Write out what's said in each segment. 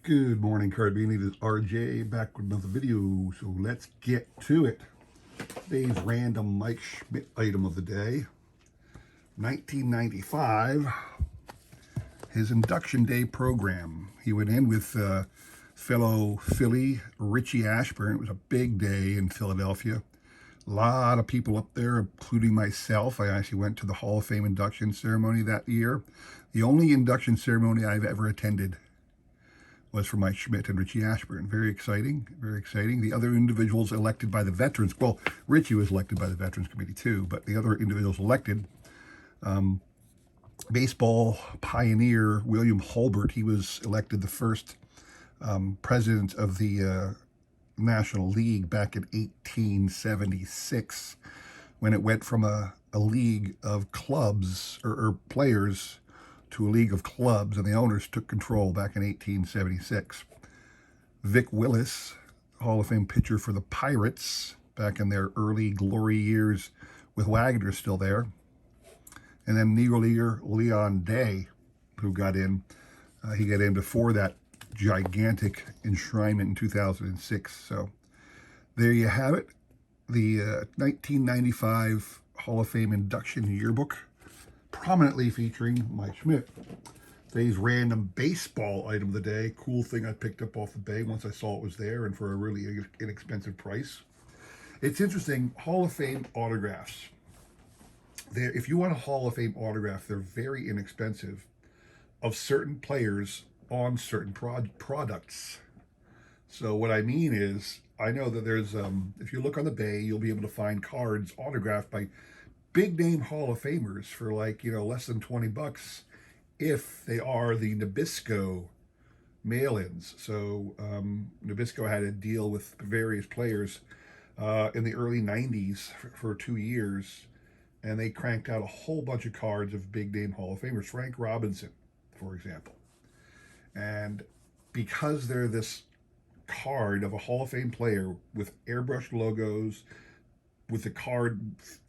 Good morning, Card Bean. It is RJ back with another video. So let's get to it. Today's random Mike Schmidt item of the day. 1995, his induction day program. He went in with fellow Philly Richie Ashburn. It was a big day in Philadelphia. A lot of people up there, including myself. I actually went to the Hall of Fame induction ceremony that year. The only induction ceremony I've ever attended was for Mike Schmidt and Richie Ashburn. Very exciting, very exciting. The other individuals elected by the veterans, well, Richie was elected by the Veterans Committee too, but the other individuals elected, baseball pioneer William Hulbert, he was elected the first president of the National League back in 1876, when it went from a league of clubs or players to a league of clubs, and the owners took control back in 1876. Vic Willis, Hall of Fame pitcher for the Pirates back in their early glory years with Wagner still there. And then Negro Leaguer Leon Day, who got in. He got in before that gigantic enshrinement in 2006. So there you have it. The 1995 Hall of Fame induction yearbook, prominently featuring Mike Schmidt. Today's random baseball item of the day. Cool thing I picked up off the bay once I saw it was there and for a really inexpensive price. It's interesting, Hall of Fame autographs. If you want a Hall of Fame autograph, they're very inexpensive of certain players on certain products. So what I mean is, I know that there's, if you look on the bay, you'll be able to find cards autographed by big name Hall of Famers for like, less than 20 bucks if they are the Nabisco mail-ins. So Nabisco had a deal with various players in the early 90s for 2 years, and they cranked out a whole bunch of cards of big name Hall of Famers. Frank Robinson, for example. And because they're this card of a Hall of Fame player with airbrushed logos, with the card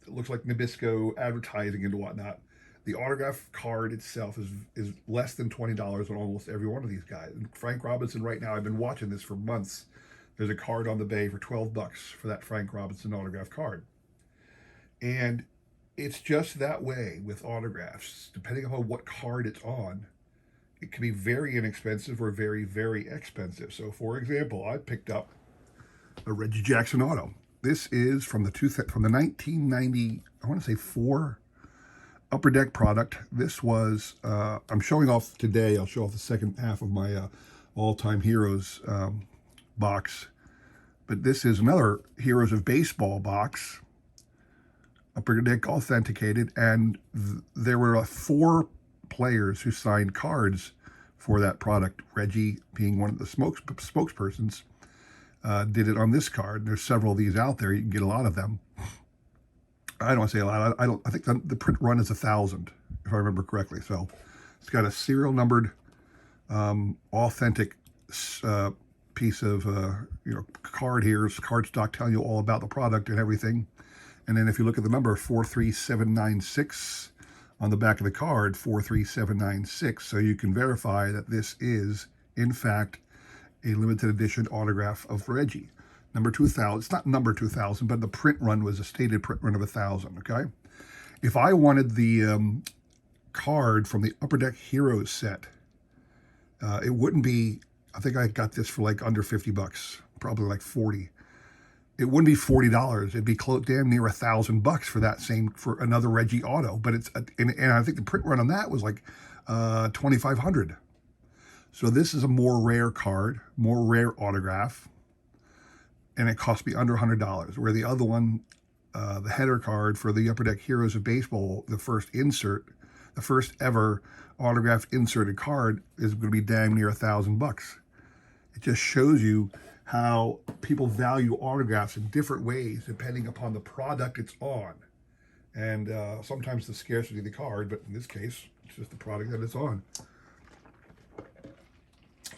that looks like Nabisco advertising and whatnot, the autograph card itself is less than $20 on almost every one of these guys. And Frank Robinson, right now, I've been watching this for months. There's a card on the bay for 12 bucks for that Frank Robinson autograph card. And it's just that way with autographs. Depending on what card it's on, it can be very inexpensive or very, very expensive. So, for example, I picked up a Reggie Jackson auto. This is from the 1990, I want to say 4 Upper Deck product. This was, I'm showing off today, I'll show off the second half of my all-time Heroes box. But this is another Heroes of Baseball box, Upper Deck authenticated, and there were 4 players who signed cards for that product. Reggie being one of the spokespersons. Did it on this card. There's several of these out there. You can get a lot of them. I don't want to say a lot. I think the print run is 1,000, if I remember correctly. So it's got a serial numbered, authentic piece of card here. It's card stock telling you all about the product and everything. And then if you look at the number 43796 on the back of the card, 43796, so you can verify that this is, in fact, a limited edition autograph of Reggie. Number 2000, it's not number 2000, but the print run was a stated print run of 1,000, okay? If I wanted the card from the Upper Deck Heroes set, it wouldn't be, I think I got this for like under 50 bucks, probably like 40. It wouldn't be $40. It'd be damn near $1,000 for that same, for another Reggie auto. But it's, and I think the print run on that was like 2,500. So this is a more rare card, more rare autograph, and it cost me under $100. Where the other one, the header card for the Upper Deck Heroes of Baseball, the first insert, the first ever autographed inserted card, is going to be damn near $1,000. It just shows you how people value autographs in different ways depending upon the product it's on. And sometimes the scarcity of the card, but in this case, it's just the product that it's on.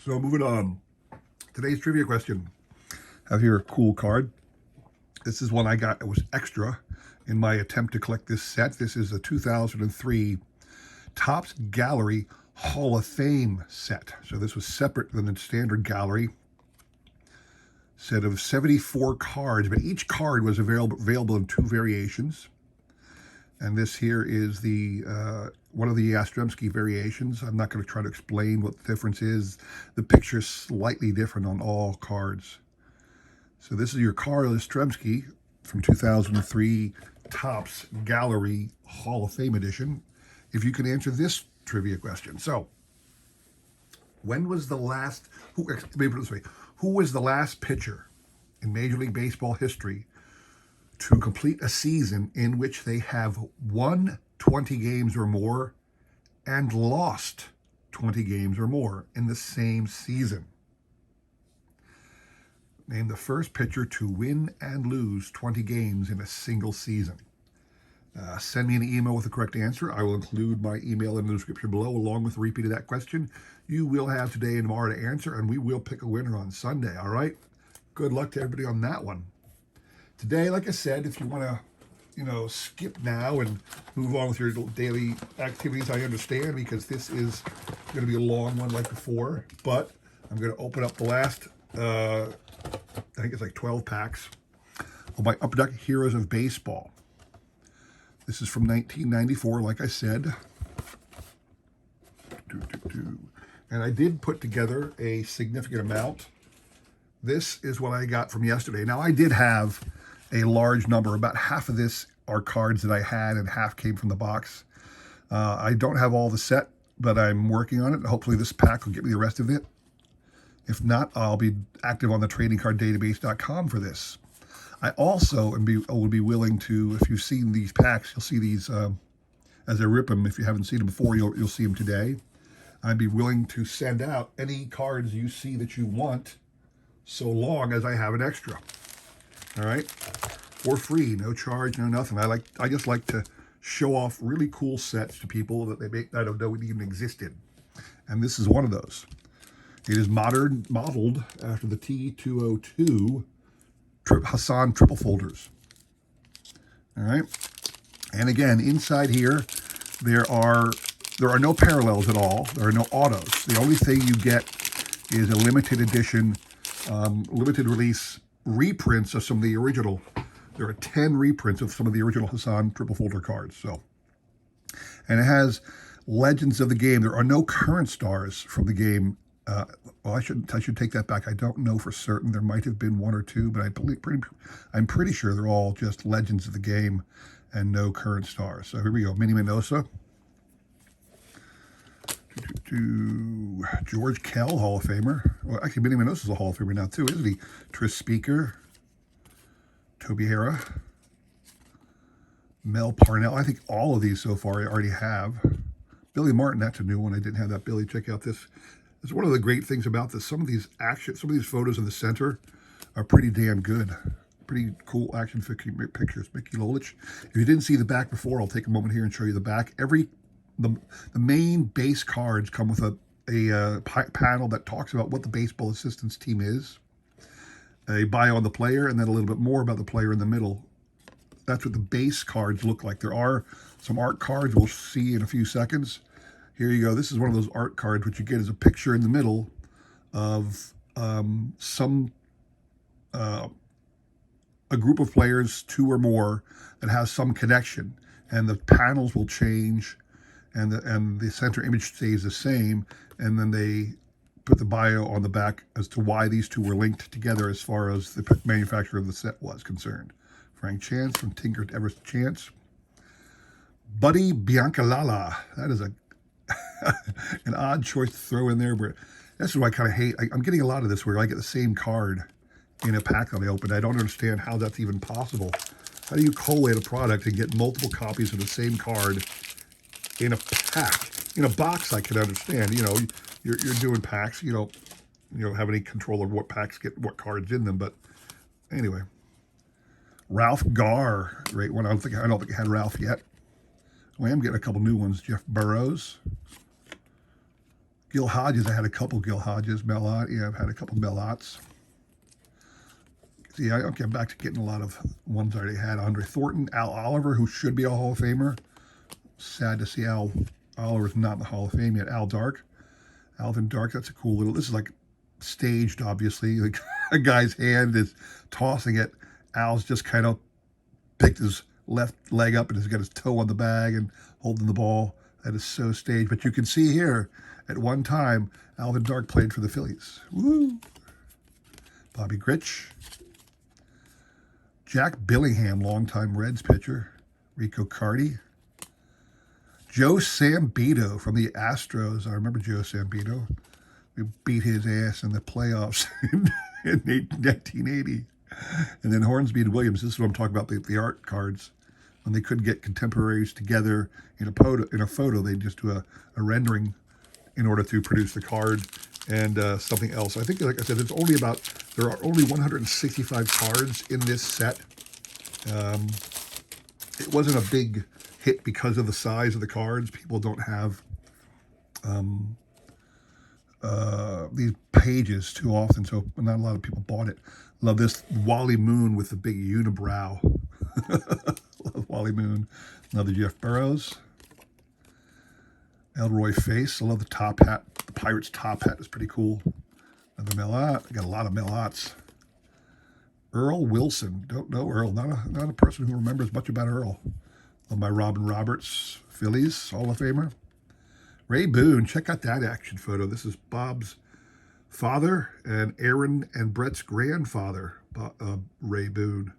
So moving on, today's trivia question. I have here a cool card. This is one I got, it was extra in my attempt to collect this set. This is a 2003 Topps Gallery Hall of Fame set. So this was separate than the standard gallery set of 74 cards, but each card was available in 2 variations. And this here is the one of the Yastrzemski variations. I'm not going to try to explain what the difference is. The picture's slightly different on all cards. So this is your Carl Yastrzemski from 2003 Topps Gallery Hall of Fame edition. If you can answer this trivia question. So, when was the last, let me put it this way, who was the last pitcher in Major League Baseball history to complete a season in which they have won 20 games or more and lost 20 games or more in the same season? Name the first pitcher to win and lose 20 games in a single season. Send me an email with the correct answer. I will include my email in the description below, along with a repeat of that question. You will have today and tomorrow to answer, and we will pick a winner on Sunday, all right? Good luck to everybody on that one. Today, like I said, if you want to, skip now and move on with your daily activities, I understand, because this is going to be a long one like before. But I'm going to open up the last, I think it's like 12 packs of my Upper Deck Heroes of Baseball. This is from 1994, like I said. And I did put together a significant amount. This is what I got from yesterday. Now, I did have a large number. About half of this are cards that I had, and half came from the box. I don't have all the set, but I'm working on it. Hopefully this pack will get me the rest of it. If not, I'll be active on the tradingcarddatabase.com for this. I also would be willing to, if you've seen these packs, you'll see these as I rip them. If you haven't seen them before, you'll see them today. I'd be willing to send out any cards you see that you want, so long as I have an extra. All right, for free, no charge, no nothing. I just like to show off really cool sets to people that I don't know even existed, and this is one of those. It is modeled after the T202 Hassan triple folders. All right, and again, inside here there are no parallels at all. There are no autos. The only thing you get is a limited edition, limited release reprints of some of the original. There are 10 reprints of some of the original Hassan triple folder cards. So, and it has legends of the game. There are no current stars from the game. Well, I should take that back. I don't know for certain. There might have been 1 or 2, but I'm pretty sure they're all just legends of the game and no current stars. So here we go. Minnie Mendoza. George Kell, Hall of Famer. Well, actually, Minnie Mendoza's a Hall of Famer now, too, isn't he? Tris Speaker. Toby Hara. Mel Parnell. I think all of these so far I already have. Billy Martin, that's a new one. I didn't have that. Billy, check out this. It's one of the great things about this. Some of these photos in the center are pretty damn good. Pretty cool action pictures. Mickey Lolich. If you didn't see the back before, I'll take a moment here and show you the back. The main base cards come with a panel that talks about what the baseball assistance team is, a bio on the player, and then a little bit more about the player in the middle. That's what the base cards look like. There are some art cards we'll see in a few seconds. Here you go. This is one of those art cards. What you get is a picture in the middle of a group of players, 2 or more, that has some connection, and the panels will change, and the center image stays the same, and then they put the bio on the back as to why these 2 were linked together as far as the manufacturer of the set was concerned. Frank Chance from Tinker to Everest Chance. Buddy Biancalala. That is an odd choice to throw in there, but that's what I kind of hate. I'm getting a lot of this where I get the same card in a pack that I open. I don't understand how that's even possible. How do you collate a product and get multiple copies of the same card in a pack? In a box, I can understand. You're doing packs. You don't have any control of what packs get what cards in them. But anyway, Ralph Garr, great one. I don't think I had Ralph yet. Well, I am getting a couple new ones. Jeff Burrows, Gil Hodges. I had a couple Gil Hodges. Melot. Yeah, I've had a couple Melots. See, I'm back to getting a lot of ones I already had. Andre Thornton, Al Oliver, who should be a Hall of Famer. Sad to see Al Oliver's not in the Hall of Fame yet. Alvin Dark, that's a cool little, this is like staged, obviously. Like a guy's hand is tossing it. Al's just kind of picked his left leg up and has got his toe on the bag and holding the ball. That is so staged. But you can see here, at one time, Alvin Dark played for the Phillies. Woo! Bobby Grich. Jack Billingham, longtime Reds pitcher. Rico Carty. Joe Sambito from the Astros. I remember Joe Sambito. We beat his ass in the playoffs in 1980. And then Hornsby and Williams. This is what I'm talking about, the art cards. When they couldn't get contemporaries together in a photo, they just do a rendering in order to produce the card and something else. I think, like I said, there are only 165 cards in this set. It wasn't a big hit because of the size of the cards. People don't have these pages too often, so not a lot of people bought it. Love this Wally Moon with the big unibrow. Love Wally Moon. Love the Jeff Burrows. Elroy Face. I love the top hat. The Pirates top hat is pretty cool. Another Melot. I got a lot of Melots. Earl Wilson. Don't know Earl. Not a person who remembers much about Earl. Love my Robin Roberts. Phillies Hall of Famer. Ray Boone. Check out that action photo. This is Bob's father and Aaron and Brett's grandfather, Ray Boone.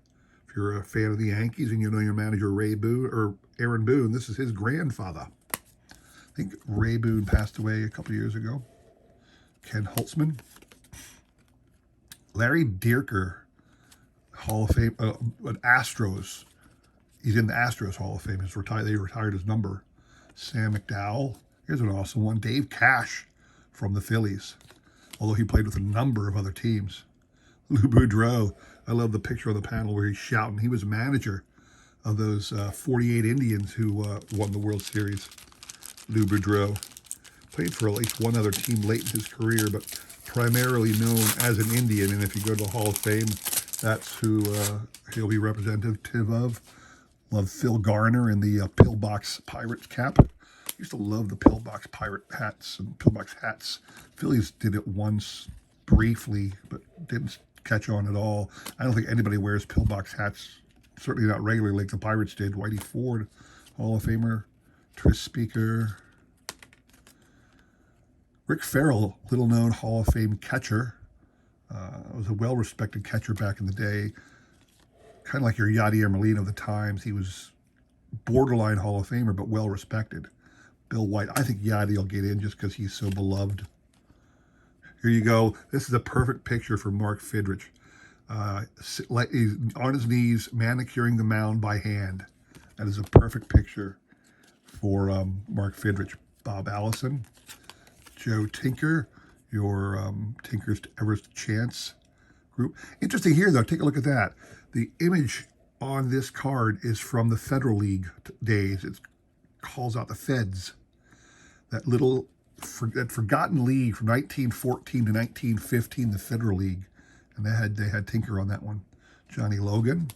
If you're a fan of the Yankees and you know your manager Ray Boone or Aaron Boone, this is his grandfather. I think Ray Boone passed away a couple years ago. Ken Holtzman. Larry Dierker, Hall of Fame, Astros. He's in the Astros Hall of Fame. They retired his number. Sam McDowell. Here's an awesome one. Dave Cash from the Phillies, although he played with a number of other teams. Lou Boudreau. I love the picture on the panel where he's shouting. He was manager of those 48 Indians who won the World Series. Lou Boudreau. Played for at least one other team late in his career, but primarily known as an Indian. And if you go to the Hall of Fame, that's who he'll be representative of. Love Phil Garner in the Pillbox Pirates cap. Used to love the Pillbox Pirate hats and Pillbox hats. Phillies did it once briefly, but didn't catch on at all. I don't think anybody wears Pillbox hats, certainly not regularly like the Pirates did. Whitey Ford, Hall of Famer. Tris Speaker. Rick Farrell, little-known Hall of Fame catcher. Was a well-respected catcher back in the day. Kind of like your Yadier Molina of the times. He was borderline Hall of Famer, but well-respected. Bill White. I think Yadi will get in just because he's so beloved. Here you go. This is a perfect picture for Mark Fidrich. He's on his knees, manicuring the mound by hand. That is a perfect picture for Mark Fidrich. Bob Allison. Joe Tinker, your Tinker's Everest Chance group. Interesting here, though. Take a look at that. The image on this card is from the Federal League days. It calls out the Feds. That little that forgotten league from 1914 to 1915, the Federal League. And they had Tinker on that one. Johnny Logan.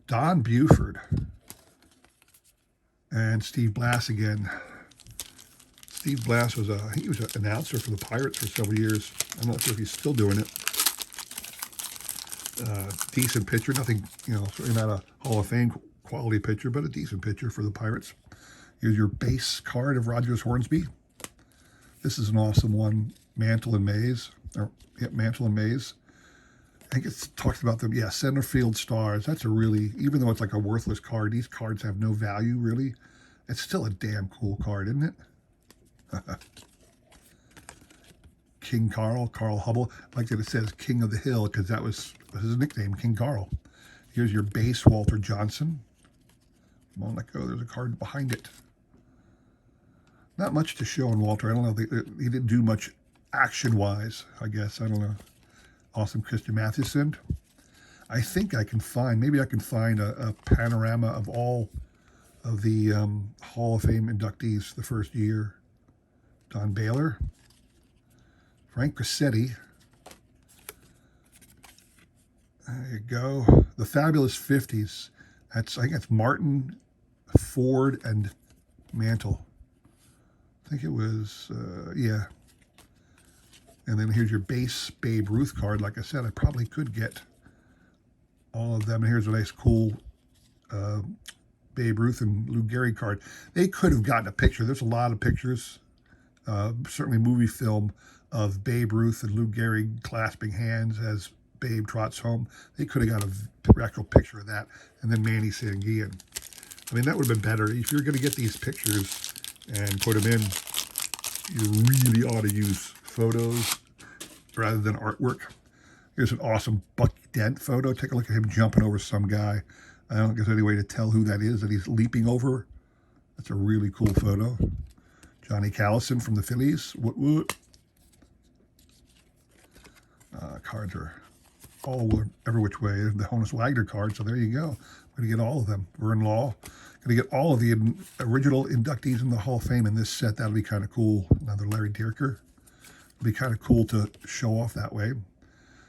Don Buford. And Steve Blass again. Steve Blass was he was an announcer for the Pirates for several years. I'm not sure if he's still doing it. Decent pitcher, nothing, certainly not a Hall of Fame quality pitcher, but a decent pitcher for the Pirates. Here's your base card of Rogers Hornsby. This is an awesome one. Mantle and Mays. Mantle and Mays. I think it talks about them. Yeah, center field stars. That's a really, even though it's like a worthless card, these cards have no value, really. It's still a damn cool card, isn't it? King Carl Hubble. I like that it says King of the Hill because that was his nickname, King Carl. Here's your base, Walter Johnson. Come on, let go. There's a card behind it. Not much to show on Walter. I don't know. He didn't do much action-wise, I guess. I don't know. Awesome Christian Mathewson. I think I can find, maybe I can find a panorama of all of the Hall of Fame inductees the first year. Don Baylor. Frank Grassetti. There you go. The Fabulous 50s. I think that's Martin, Ford, and Mantle. I think it was, yeah. And then here's your base Babe Ruth card. Like I said, I probably could get all of them. And here's a nice, cool Babe Ruth and Lou Gehrig card. They could have gotten a picture. There's a lot of pictures, certainly movie film, of Babe Ruth and Lou Gehrig clasping hands as Babe trots home. They could have got an actual picture of that. And then Manny Sanguillen. I mean, that would have been better. If you're going to get these pictures and put them in, you really ought to use photos rather than artwork. Here's an awesome Bucky Dent photo. Take a look at him jumping over some guy. I don't think there's any way to tell who that is that he's leaping over. That's a really cool photo. Johnny Callison from the Phillies. What? Cards are all every which way. The Honus Wagner card, so there you go. We're going to get all of them. Vern Law. Going to get all of the original inductees in the Hall of Fame in this set. That'll be kind of cool. Another Larry Dierker. It'll be kind of cool to show off that way.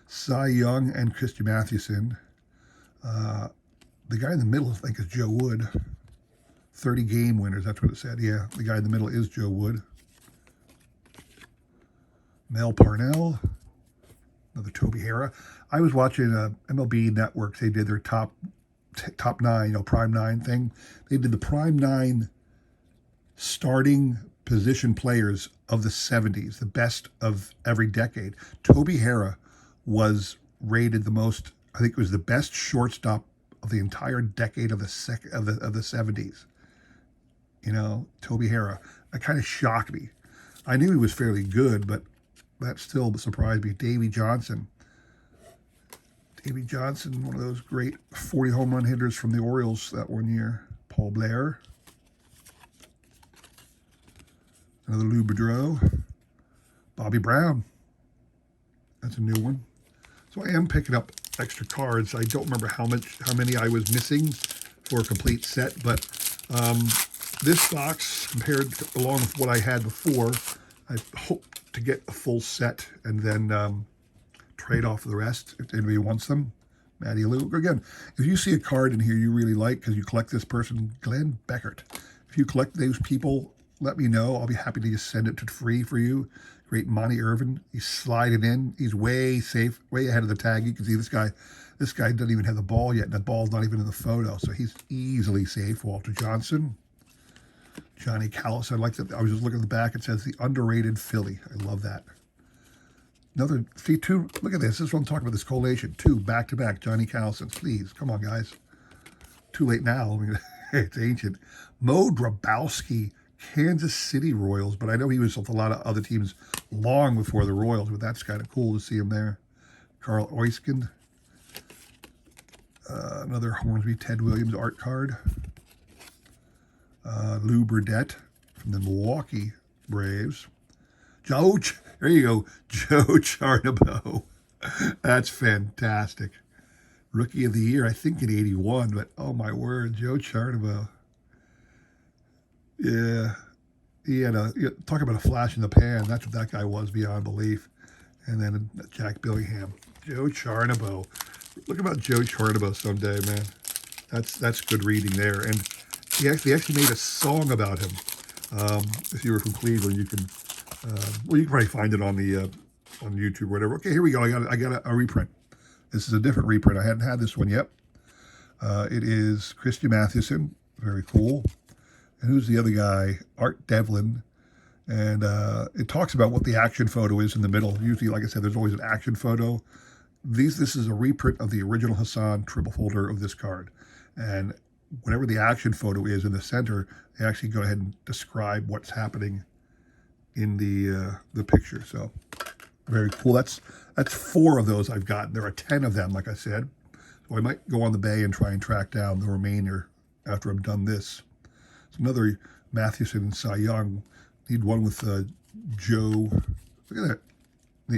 Cy Young and Christy Mathewson. The guy in the middle, I think, is Joe Wood. 30 game winners, that's what it said. Yeah, the guy in the middle is Joe Wood. Mel Parnell. Another Toby Harrah. I was watching MLB Network. They did their top 9, Prime 9 thing. They did the Prime 9 starting position players of the 70s, the best of every decade. Toby Harrah was rated the most, I think it was the best shortstop of the entire decade of the 70s. Toby Harrah. That kind of shocked me. I knew he was fairly good, but that still surprised me. Davey Johnson. One of those great 40 home run hitters from the Orioles that one year. Paul Blair. Another Lou Boudreau. Bobby Brown. That's a new one. So I am picking up extra cards. I don't remember how many I was missing for a complete set, but this box, along with what I had before, I hope to get a full set and then trade off the rest if anybody wants them. Matty Lou. Again, if you see a card in here you really like because you collect this person, Glenn Beckert. If you collect those people, let me know. I'll be happy to just send it to free for you. Great Monty Irvin. He's sliding in. He's way safe, way ahead of the tag. You can see this guy doesn't even have the ball yet, and the ball's not even in the photo, so he's easily safe. Walter Johnson. Johnny Callis. I like that. I was just looking at the back. It says the underrated Philly. I love that. See, 2. Look at this. This is what I'm talking about, this collation. 2 back-to-back Johnny Callisons. Please, come on, guys. Too late now. I mean, it's ancient. Mo Grabowski, Kansas City Royals, but I know he was with a lot of other teams long before the Royals, but that's kind of cool to see him there. Carl Oyskin. Another Hornsby Ted Williams art card. Lou Burdette from the Milwaukee Braves. There you go, Joe Charnabo. That's fantastic. Rookie of the Year, I think in 81, but oh my word, Joe Charnabo. Yeah, he had talk about a flash in the pan. That's what that guy was beyond belief. And then Jack Billingham, Joe Charnabo. Look about Joe Charnabo someday, man. That's good reading there. And he actually made a song about him. If you were from Cleveland, you can you can probably find it on the on YouTube or whatever. Okay, here we go. I got a reprint. This is a different reprint. I hadn't had this one yet. It is Christy Mathewson. Very cool. And who's the other guy? Art Devlin. And it talks about what the action photo is in the middle. Usually, like I said, there's always an action photo. This is a reprint of the original Hassan triple folder of this card. And whatever the action photo is in the center, they actually go ahead and describe what's happening in the picture. So very cool. That's 4 of those I've gotten. There are 10 of them, like I said. So I might go on the bay and try and track down the remainder after I've done this. It's another Mathewson and Cy Young. Need one with Joe. Look at that.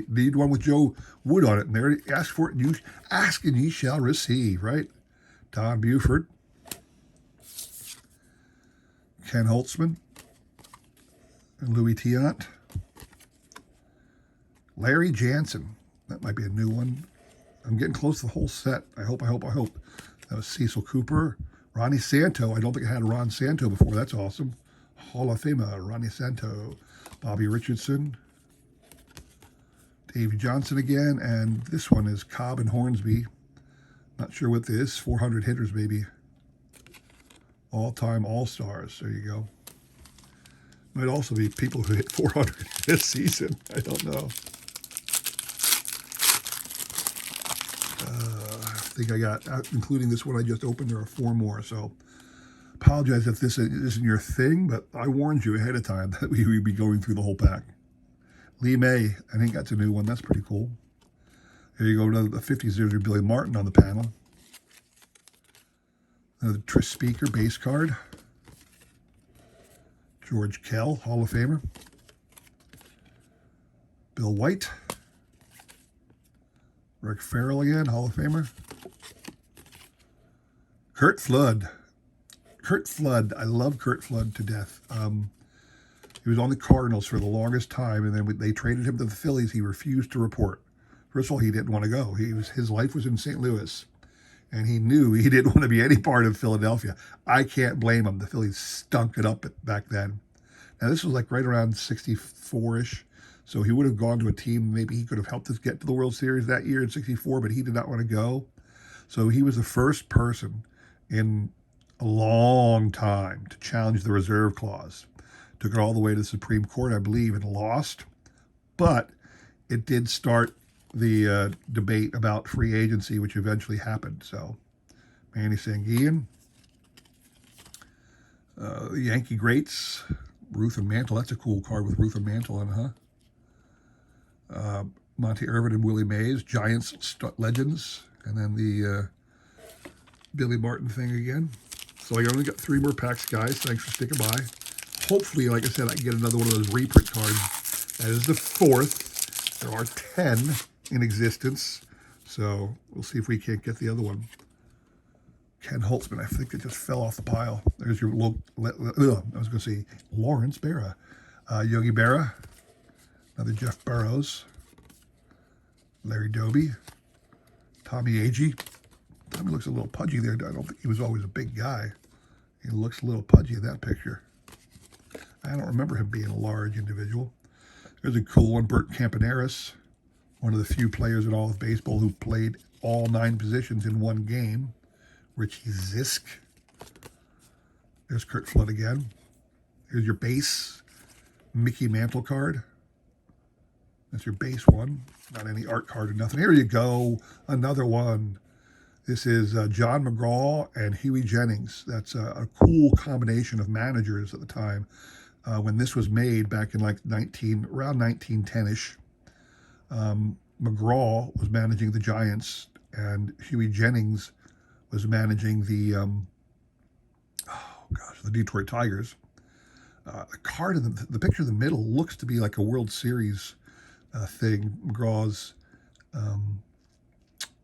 Need one with Joe Wood on it. And there, ask for it, and you ask and ye shall receive, right? Don Buford. Ken Holtzman. And Louis Tiant. Larry Jansen. That might be a new one. I'm getting close to the whole set. I hope. That was Cecil Cooper. Ronnie Santo. I don't think I had Ron Santo before. That's awesome. Hall of Famer Ronnie Santo, Bobby Richardson, Davey Johnson again, and this one is Cobb and Hornsby. Not sure what this, 400 hitters maybe. All-time All-Stars, there you go. Might also be people who hit 400 this season, I don't know. I think I got, including this one I just opened, there are 4 more, so apologize if this isn't your thing, but I warned you ahead of time that we would be going through the whole pack. Lee May, I think that's a new one. That's pretty cool. There you go, another 50s. There's your Billy Martin on the panel. Another Tris Speaker base card. George Kell, Hall of Famer. Bill White. Rick Farrell again, Hall of Famer. Curt Flood. Curt Flood, I love Curt Flood to death. He was on the Cardinals for the longest time, and then when they traded him to the Phillies, he refused to report. First of all, he didn't want to go. His life was in St. Louis, and he knew he didn't want to be any part of Philadelphia. I can't blame him. The Phillies stunk it up back then. Now, this was like right around 64-ish, so he would have gone to a team. Maybe he could have helped us get to the World Series that year in 64, but he did not want to go. So he was the first person in a long time to challenge the reserve clause. Took it all the way to the Supreme Court, I believe, and lost. But it did start the debate about free agency, which eventually happened. So, Manny Sanguillen, the Yankee greats, Ruth and Mantle. That's a cool card with Ruth and Mantle in it, huh? Monty Irvin and Willie Mays, Giants legends, and then the Billy Martin thing again. So I only got 3 more packs, guys. Thanks for sticking by. Hopefully, like I said, I can get another one of those reprint cards. That is the 4th. There are 10 in existence. So we'll see if we can't get the other one. Ken Holtzman, I think it just fell off the pile. There's your I was going to say Lawrence Berra. Yogi Berra. Another Jeff Burrows. Larry Doby. Tommy Agee. Tommy looks a little pudgy there. I don't think he was always a big guy. He looks a little pudgy in that picture. I don't remember him being a large individual. There's a cool one, Bert Campaneris, one of the few players in all of baseball who played all 9 positions in one game. Richie Zisk. There's Curt Flood again. Here's your base Mickey Mantle card. That's your base one. Not any art card or nothing. Here you go. Another one. This is John McGraw and Huey Jennings. That's a cool combination of managers at the time. When this was made back in like around 1910-ish, McGraw was managing the Giants, and Huey Jennings was managing the Detroit Tigers. The card in the picture in the middle looks to be like a World Series thing. McGraw's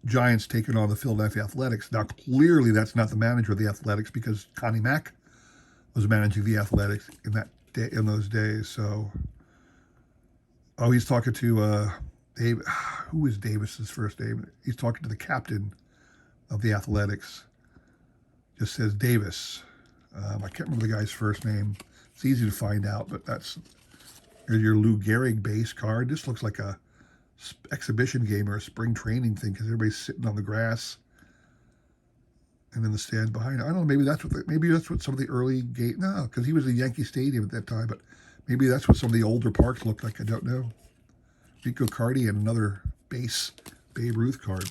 Giants taking on the Philadelphia Athletics. Now, clearly that's not the manager of the Athletics, because Connie Mack was managing the Athletics in those days. So, he's talking to Dave. Who is Davis's first name? He's talking to the captain of the Athletics. Just says Davis. I can't remember the guy's first name. It's easy to find out, but here's your Lou Gehrig base card. This looks like a exhibition game or a spring training thing, because everybody's sitting on the grass and in the stands behind it. I don't know. Maybe that's what some of the early game. No, because he was at Yankee Stadium at that time. But maybe that's what some of the older parks looked like. I don't know. Rico Cardi and another base Babe Ruth card.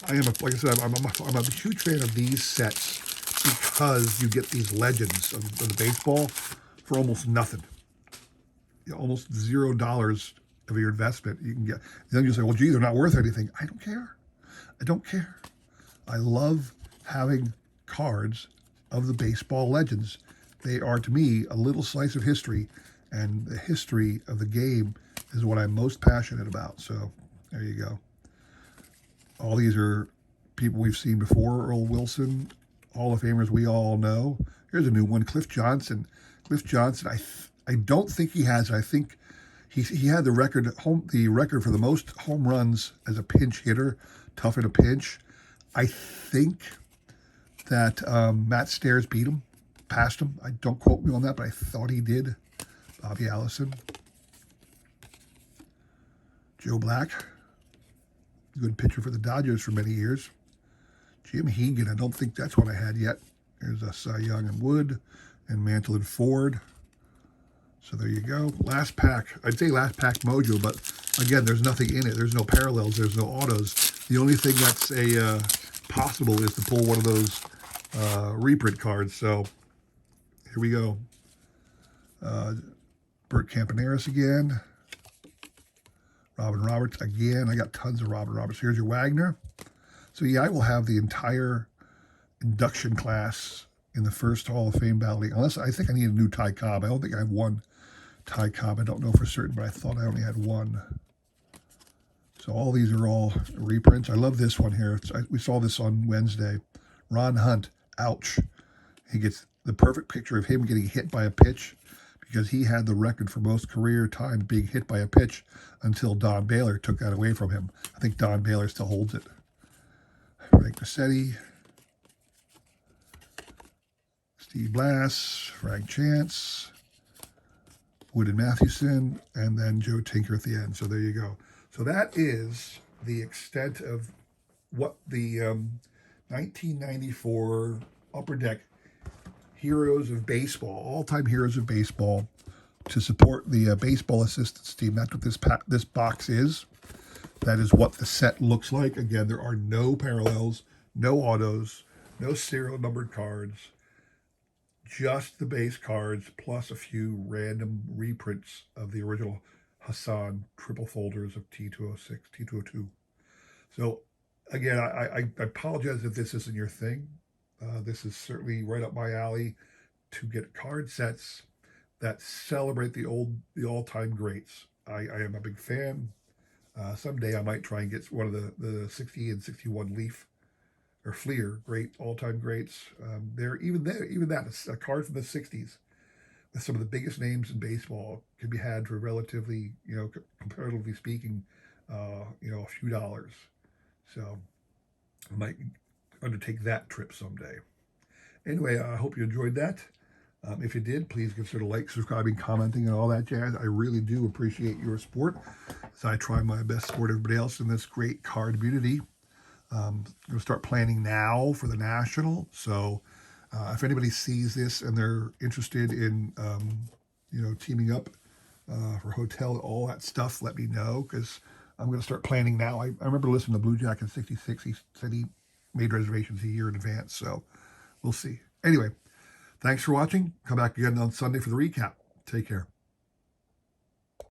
Like I said, I'm a huge fan of these sets, because you get these legends of the baseball for almost nothing. Almost $0 of your investment you can get. Then you say, well, gee, they're not worth anything. I don't care. I don't care. I love having cards of the baseball legends. They are, to me, a little slice of history, and the history of the game is what I'm most passionate about. So there you go. All these are people we've seen before. Earl Wilson, Hall of Famers we all know. Here's a new one, Cliff Johnson. Cliff Johnson, I don't think he has it. I think he had the record for the most home runs as a pinch hitter, tough in a pinch. I think that Matt Stairs beat him. passed him. I don't quote me on that, but I thought he did. Bobby Allison. Joe Black. Good pitcher for the Dodgers for many years. Jim Hegan. I don't think that's one I had yet. There's a Cy Young and Wood and Mantle and Ford. So there you go. Last pack. I'd say last pack mojo, but again, there's nothing in it. There's no parallels. There's no autos. The only thing that's possible is to pull one of those reprint cards. So here we go. Bert Campaneris again. Robin Roberts again. I got tons of Robin Roberts. Here's your Wagner. So yeah, I will have the entire induction class in the first Hall of Fame ballot. Unless I think I need a new Ty Cobb. I don't think I have one Ty Cobb. I don't know for certain, but I thought I only had one. So all these are all reprints. I love this one here. We saw this on Wednesday. Ron Hunt, ouch. He gets the perfect picture of him getting hit by a pitch because he had the record for most career times being hit by a pitch until Don Baylor took that away from him. I think Don Baylor still holds it. Frank Cassetti, Steve Blass, Frank Chance, Wood and Mathewson, and then Joe Tinker at the end. So there you go. So that is the extent of what the 1994 Upper Deck Heroes of Baseball, all-time Heroes of Baseball, to support the baseball assistance team. That's what this box is. That is what the set looks like. Again, there are no parallels, no autos, no serial numbered cards, just the base cards plus a few random reprints of the original Hassan triple folders of T206, T202. So again, I apologize if this isn't your thing. This is certainly right up my alley to get card sets that celebrate the all-time greats. I am a big fan. Someday I might try and get one of the 60 and 61 Leaf or Fleer, great all-time greats. Even that a card from the 60s with some of the biggest names in baseball can be had for relatively, comparatively speaking, a few dollars. So I might undertake that trip someday. Anyway, I hope you enjoyed that. If you did, please consider like, subscribing, commenting, and all that jazz. I really do appreciate your support as I try my best to support everybody else in this great card community. I'm going to start planning now for the National. So if anybody sees this and they're interested in, teaming up for hotel, all that stuff, let me know because I'm going to start planning now. I remember listening to Blue Jack in 66. He said he made reservations a year in advance. So we'll see. Anyway, thanks for watching. Come back again on Sunday for the recap. Take care.